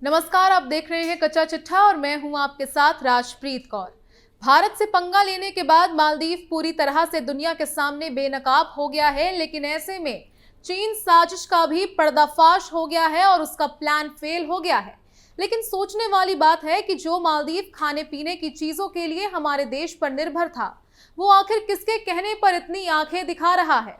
नमस्कार, आप देख रहे हैं कच्चा चिट्ठा और मैं हूं आपके साथ राजप्रीत कौर। भारत से पंगा लेने के बाद मालदीव पूरी तरह से दुनिया के सामने बेनकाब हो गया है, लेकिन ऐसे में चीन साजिश का भी पर्दाफाश हो गया है और उसका प्लान फेल हो गया है। लेकिन सोचने वाली बात है कि जो मालदीव खाने पीने की चीजों के लिए हमारे देश पर निर्भर था, वो आखिर किसके कहने पर इतनी आंखें दिखा रहा है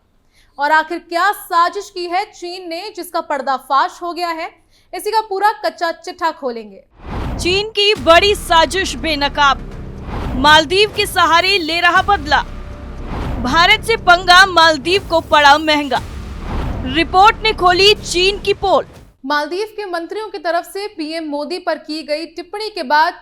और आखिर क्या साजिश की है चीन ने जिसका पर्दाफाश हो गया है। इसी का पूरा कच्चा चिट्ठा खोलेंगे। चीन की बड़ी साजिश बेनकाब, मालदीव के सहारे ले रहा बदला। भारत से पंगा मालदीव को पड़ा महंगा। रिपोर्ट ने खोली चीन की पोल। मालदीव के मंत्रियों की तरफ से पीएम मोदी पर की गई टिप्पणी के बाद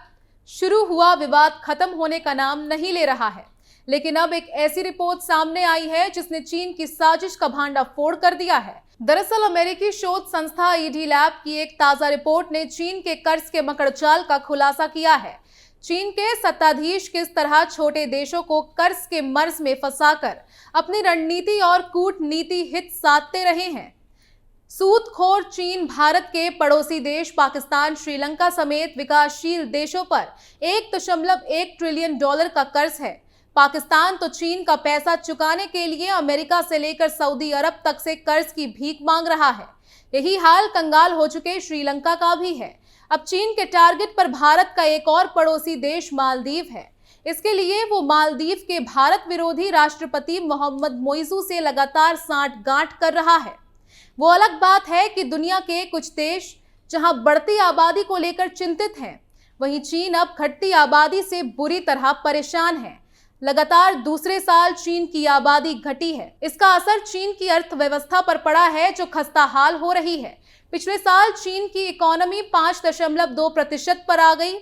शुरू हुआ विवाद खत्म होने का नाम नहीं ले रहा है, लेकिन अब एक ऐसी रिपोर्ट सामने आई है जिसने चीन की साजिश का भांडाफोड़ कर दिया है। दरअसल अमेरिकी शोध संस्था ईडी लैब की एक ताजा रिपोर्ट ने चीन के कर्ज के मकड़जाल का खुलासा किया है। चीन के सत्ताधीश किस तरह छोटे देशों को कर्ज के मर्ज में फंसाकर अपनी रणनीति और कूटनीति हित साधते रहे हैं। सूदखोर चीन भारत के पड़ोसी देश पाकिस्तान, श्रीलंका समेत विकासशील देशों पर 1.1 ट्रिलियन डॉलर का कर्ज है। पाकिस्तान तो चीन का पैसा चुकाने के लिए अमेरिका से लेकर सऊदी अरब तक से कर्ज की भीख मांग रहा है। यही हाल कंगाल हो चुके श्रीलंका का भी है। अब चीन के टारगेट पर भारत का एक और पड़ोसी देश मालदीव है। इसके लिए वो मालदीव के भारत विरोधी राष्ट्रपति मोहम्मद मोइजू से लगातार सांठ-गांठ कर रहा है। वो अलग बात है कि दुनिया के कुछ देश जहां बढ़ती आबादी को लेकर चिंतित हैं, वहीं चीन अब घटती आबादी से बुरी तरह परेशान है। लगातार दूसरे साल चीन की आबादी घटी है। इसका असर चीन की अर्थव्यवस्था पर पड़ा है, जो खस्ताहाल हो रही है। पिछले साल चीन की इकोनॉमी 5.2% पर आ गई।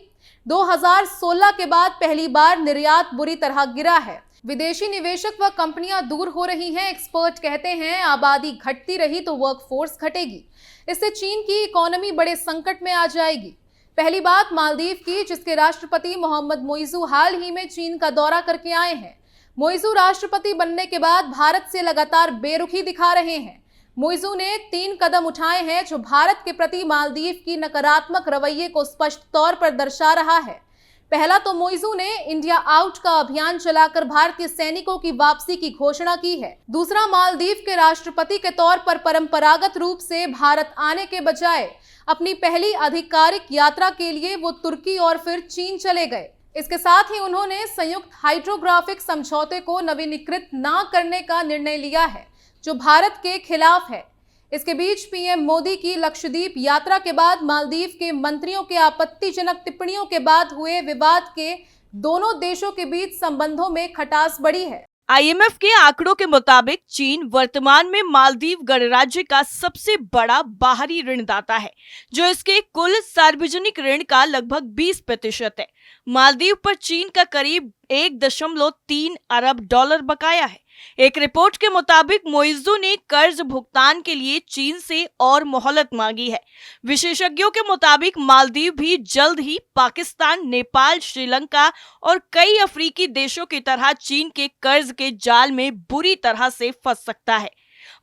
2016 के बाद पहली बार निर्यात बुरी तरह गिरा है। विदेशी निवेशक व कंपनियां दूर हो रही हैं। एक्सपर्ट कहते हैं आबादी घटती रही तो वर्कफोर्स घटेगी। इससे चीन की इकोनॉमी बड़े संकट में आ जाएगी। पहली बात मालदीव की, जिसके राष्ट्रपति मोहम्मद मोइजू हाल ही में चीन का दौरा करके आए हैं। मोइजू राष्ट्रपति बनने के बाद भारत से लगातार बेरुखी दिखा रहे हैं। मोइजू ने 3 कदम उठाए हैं जो भारत के प्रति मालदीव की नकारात्मक रवैये को स्पष्ट तौर पर दर्शा रहा है। पहला तो मोइजू ने इंडिया आउट का अभियान चलाकर भारतीय सैनिकों की वापसी की घोषणा की है। दूसरा, मालदीव के राष्ट्रपति के तौर पर परंपरागत रूप से भारत आने के बजाय अपनी पहली आधिकारिक यात्रा के लिए वो तुर्की और फिर चीन चले गए। इसके साथ ही उन्होंने संयुक्त हाइड्रोग्राफिक समझौते को नवीनीकृत न करने का निर्णय लिया है, जो भारत के खिलाफ है। इसके बीच पीएम मोदी की लक्षद्वीप यात्रा के बाद मालदीव के मंत्रियों के आपत्तिजनक टिप्पणियों के बाद हुए विवाद के दोनों देशों के बीच संबंधों में खटास बढ़ी है। आईएमएफ के आंकड़ों के मुताबिक चीन वर्तमान में मालदीव गणराज्य का सबसे बड़ा बाहरी ऋणदाता है, जो इसके कुल सार्वजनिक ऋण का लगभग 20% है। मालदीव पर चीन का करीब 1.3 अरब डॉलर बकाया है। एक रिपोर्ट के मुताबिक मोइजू ने कर्ज भुगतान के लिए चीन से और मोहलत मांगी है। विशेषज्ञों के मुताबिक मालदीव भी जल्द ही पाकिस्तान, नेपाल, श्रीलंका और कई अफ्रीकी देशों की तरह चीन के कर्ज के जाल में बुरी तरह से फंस सकता है।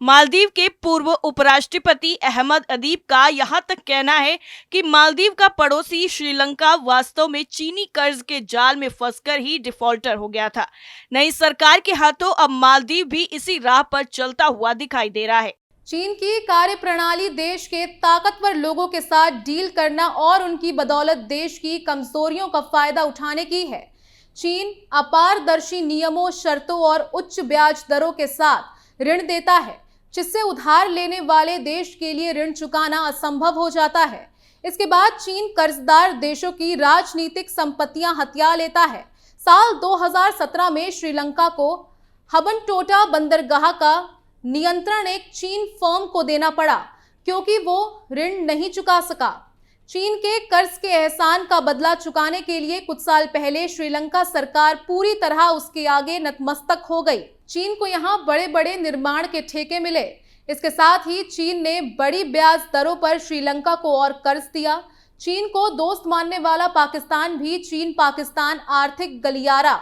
मालदीव के पूर्व उपराष्ट्रपति अहमद अदीब का यहां तक कहना है कि मालदीव का पड़ोसी श्रीलंका वास्तव में चीनी कर्ज के जाल में फंसकर ही डिफॉल्टर हो गया था। नई सरकार के हाथों अब मालदीव भी इसी राह पर चलता हुआ दिखाई दे रहा है। चीन की कार्यप्रणाली देश के ताकतवर लोगों के साथ डील करना और उनकी बदौलत देश की कमजोरियों का फायदा उठाने की है। चीन अपारदर्शी नियमों, शर्तों और उच्च ब्याज दरों के साथ ऋण देता है, जिससे उधार लेने वाले देश के लिए ऋण चुकाना असंभव हो जाता है। इसके बाद चीन कर्जदार देशों की राजनीतिक संपत्तियां हथिया लेता है। साल 2017 में श्रीलंका को हबनटोटा बंदरगाह का नियंत्रण एक चीन फर्म को देना पड़ा, क्योंकि वो ऋण नहीं चुका सका। चीन के कर्ज के एहसान का बदला चुकाने के लिए कुछ साल पहले श्रीलंका सरकार पूरी तरह उसके आगे नतमस्तक हो गई। चीन को यहाँ बड़े बड़े निर्माण के ठेके मिले। इसके साथ ही चीन ने बड़ी ब्याज दरों पर श्रीलंका को और कर्ज दिया। चीन को दोस्त मानने वाला पाकिस्तान भी चीन पाकिस्तान आर्थिक गलियारा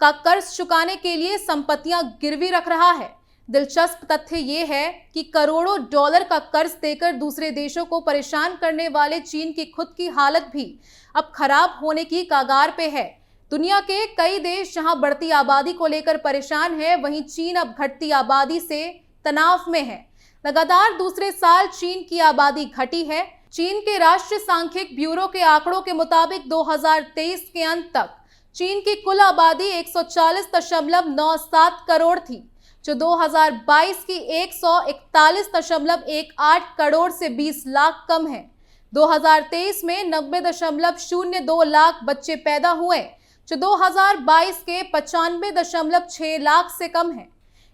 का कर्ज चुकाने के लिए संपत्तियां गिरवी रख रहा है। दिलचस्प तथ्य ये है कि करोड़ों डॉलर का कर्ज देकर दूसरे देशों को परेशान करने वाले चीन की खुद की हालत भी अब खराब होने की कगार पे है। दुनिया के कई देश जहां बढ़ती आबादी को लेकर परेशान है, वहीं चीन अब घटती आबादी से तनाव में है। लगातार दूसरे साल चीन की आबादी घटी है। चीन के राष्ट्रीय सांख्यिकी ब्यूरो के आंकड़ों के मुताबिक 2023 के अंत तक चीन की कुल आबादी 140.97 करोड़ थी, जो 2022 की 141.18 करोड़ से 20 लाख कम है। 2023 में 90.02 लाख बच्चे पैदा हुए, जो 2022 के 95.6 लाख से कम है।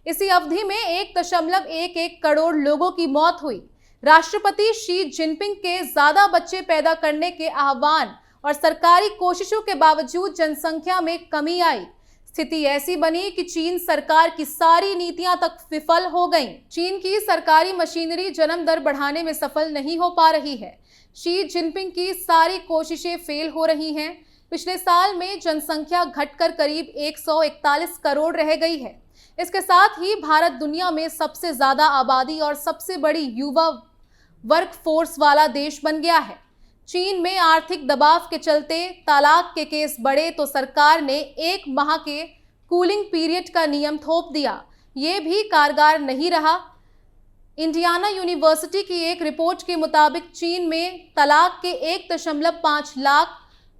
इसी अवधि में 1.11 करोड़ लोगों की मौत हुई। राष्ट्रपति शी जिनपिंग के ज्यादा बच्चे पैदा करने के आह्वान और सरकारी कोशिशों के बावजूद जनसंख्या में कमी आई। स्थिति ऐसी बनी कि चीन सरकार की सारी नीतियां तक विफल हो गईं। चीन की सरकारी मशीनरी जन्म दर बढ़ाने में सफल नहीं हो पा रही है। शी जिनपिंग की सारी कोशिशें फेल हो रही हैं। पिछले साल में जनसंख्या घटकर करीब 141 करोड़ रह गई है। इसके साथ ही भारत दुनिया में सबसे ज्यादा आबादी और सबसे बड़ी युवा वर्क फोर्स वाला देश बन गया है। चीन में आर्थिक दबाव के चलते तलाक के केस बढ़े तो सरकार ने 1 माह के कूलिंग पीरियड का नियम थोप दिया। ये भी कारगर नहीं रहा। इंडियाना यूनिवर्सिटी की एक रिपोर्ट के मुताबिक चीन में तलाक के 1.5 लाख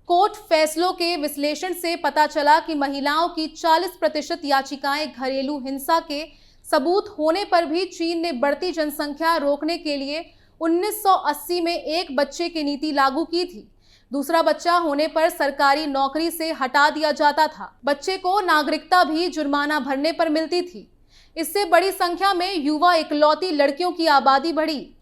कोर्ट फैसलों के विश्लेषण से पता चला कि महिलाओं की 40% याचिकाएं घरेलू हिंसा के सबूत होने पर भी चीन ने बढ़ती जनसंख्या रोकने के लिए 1980 में 1 बच्चे की नीति लागू की थी। दूसरा बच्चा होने पर सरकारी नौकरी से हटा दिया जाता था। बच्चे को नागरिकता भी जुर्माना भरने पर मिलती थी। इससे बड़ी संख्या में युवा इकलौती लड़कियों की आबादी बढ़ी।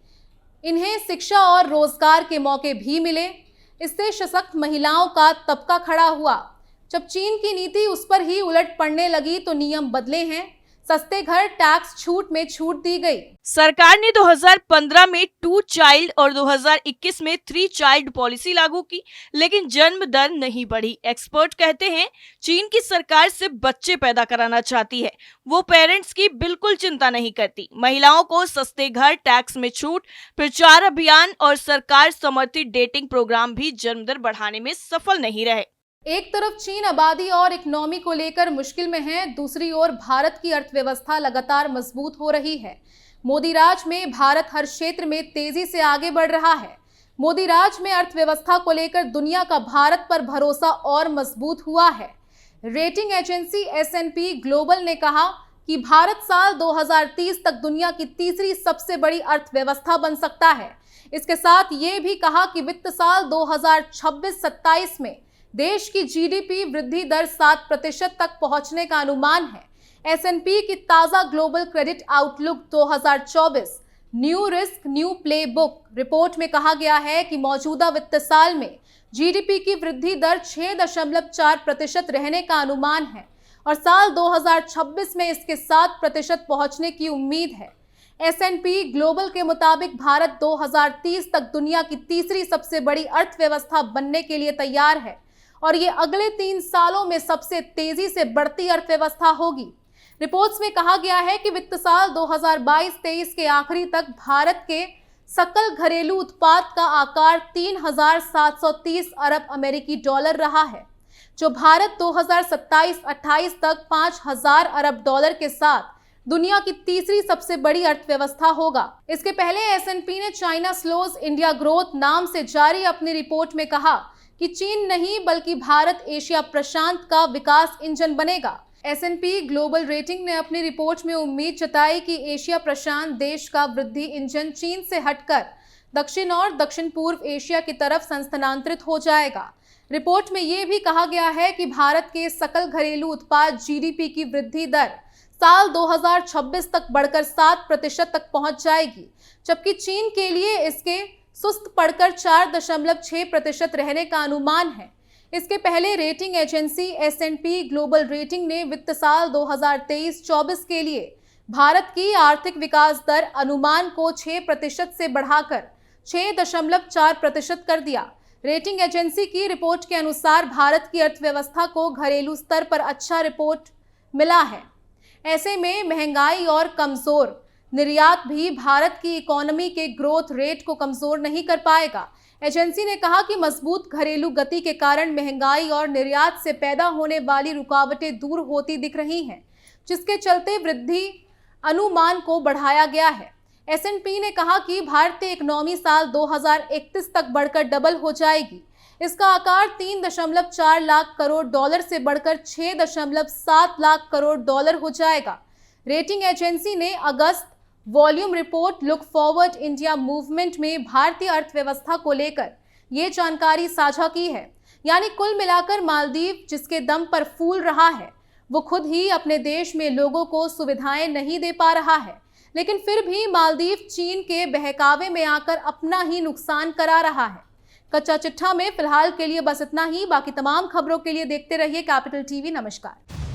इन्हें शिक्षा और रोजगार के मौके भी मिले। इससे सशक्त महिलाओं का तबका खड़ा हुआ। जब चीन की नीति उस पर ही उलट पड़ने लगी तो नियम बदले हैं। सस्ते घर टैक्स छूट में छूट दी गई। सरकार ने 2015 में 2 चाइल्ड और 2021 में 3 चाइल्ड पॉलिसी लागू की, लेकिन जन्म दर नहीं बढ़ी। एक्सपर्ट कहते हैं चीन की सरकार सिर्फ बच्चे पैदा कराना चाहती है, वो पेरेंट्स की बिल्कुल चिंता नहीं करती। महिलाओं को सस्ते घर, टैक्स में छूट, प्रचार अभियान और सरकार समर्थित डेटिंग प्रोग्राम भी जन्म दर बढ़ाने में सफल नहीं रहे। एक तरफ चीन आबादी और इकोनॉमी को लेकर मुश्किल में है, दूसरी ओर भारत की अर्थव्यवस्था लगातार मजबूत हो रही है। मोदी राज में भारत हर क्षेत्र में तेजी से आगे बढ़ रहा है। मोदी राज में अर्थव्यवस्था को लेकर दुनिया का भारत पर भरोसा और मजबूत हुआ है। रेटिंग एजेंसी S&P ग्लोबल ने कहा कि भारत साल 2030 तक दुनिया की तीसरी सबसे बड़ी अर्थव्यवस्था बन सकता है। इसके साथ ये भी कहा कि वित्त साल 2026-27 में देश की जीडीपी वृद्धि दर 7% तक पहुंचने का अनुमान है। S&P की ताजा global credit outlook 2024 new risk new playbook report में कहा गया है कि मौजूदा वित्त साल में जीडीपी की वृद्धि दर 6.4% रहने का अनुमान है और साल 2026 में इसके 7% पहुंचने की उम्मीद है। S&P ग्लोबल के मुताबिक भारत 2030 तक दुनिया की तीसरी सबसे बड़ी अर्थव्यवस्था बनने के लिए तैयार है और ये अगले 3 सालों में सबसे तेजी से बढ़ती अर्थव्यवस्था होगी। रिपोर्ट्स में कहा गया है कि वित्त साल 2022-23 के आखिरी तक भारत के सकल घरेलू उत्पाद का आकार 3,730 अरब अमेरिकी डॉलर रहा है, जो भारत 2027-28 तक 5,000 अरब डॉलर के साथ दुनिया की तीसरी सबसे बड़ी अर्थव्यवस्था होगा। इसके पहले S&P ने चाइना स्लोज इंडिया ग्रोथ नाम से जारी अपनी रिपोर्ट में कहा कि चीन नहीं बल्कि भारत एशिया प्रशांत का विकास इंजन बनेगा। S&P ग्लोबल रेटिंग ने अपनी रिपोर्ट में उम्मीद जताई कि एशिया प्रशांत देश का वृद्धि इंजन चीन से हटकर दक्षिण और दक्षिण पूर्व एशिया की तरफ स्थानांतरित हो जाएगा। रिपोर्ट में यह भी कहा गया है कि भारत के सकल घरेलू उत्पाद जीडीपी की वृद्धि दर साल 2026 तक बढ़कर 7% तक पहुंच जाएगी, जबकि चीन के लिए इसके सुस्त पड़कर 4.6% रहने का अनुमान है। इसके पहले rating agency S&P global rating ने वित्त साल 2023-24 के लिए भारत की आर्थिक विकास दर अनुमान को 6% से बढ़ाकर 6.4% कर दिया। रेटिंग एजेंसी की रिपोर्ट के अनुसार भारत की अर्थव्यवस्था को घरेलू स्तर पर अच्छा रिपोर्ट मिला है। ऐसे में महंगाई और कमजोर निर्यात भी भारत की इकोनॉमी के ग्रोथ रेट को कमजोर नहीं कर पाएगा। एजेंसी ने कहा कि मजबूत घरेलू गति के कारण महंगाई और निर्यात से पैदा होने वाली रुकावटें दूर होती दिख रही हैं, जिसके चलते वृद्धि अनुमान को बढ़ाया गया है। S&P ने कहा कि भारतीय इकोनॉमी साल 2031 तक बढ़कर डबल हो जाएगी। इसका आकार 3.4 लाख करोड़ डॉलर से बढ़कर 6.7 लाख करोड़ डॉलर हो जाएगा। रेटिंग एजेंसी ने अगस्त volume report look forward India movement में भारतीय अर्थव्यवस्था को लेकर ये जानकारी साझा की है। यानी कुल मिलाकर मालदीव जिसके दम पर फूल रहा है, वो खुद ही अपने देश में लोगों को सुविधाएं नहीं दे पा रहा है, लेकिन फिर भी मालदीव चीन के बहकावे में आकर अपना ही नुकसान करा रहा है। कच्चा चिट्ठा में फिलहाल के लिए बस इतना ही। बाकी तमाम खबरों के लिए देखते रहिए कैपिटल टीवी। नमस्कार।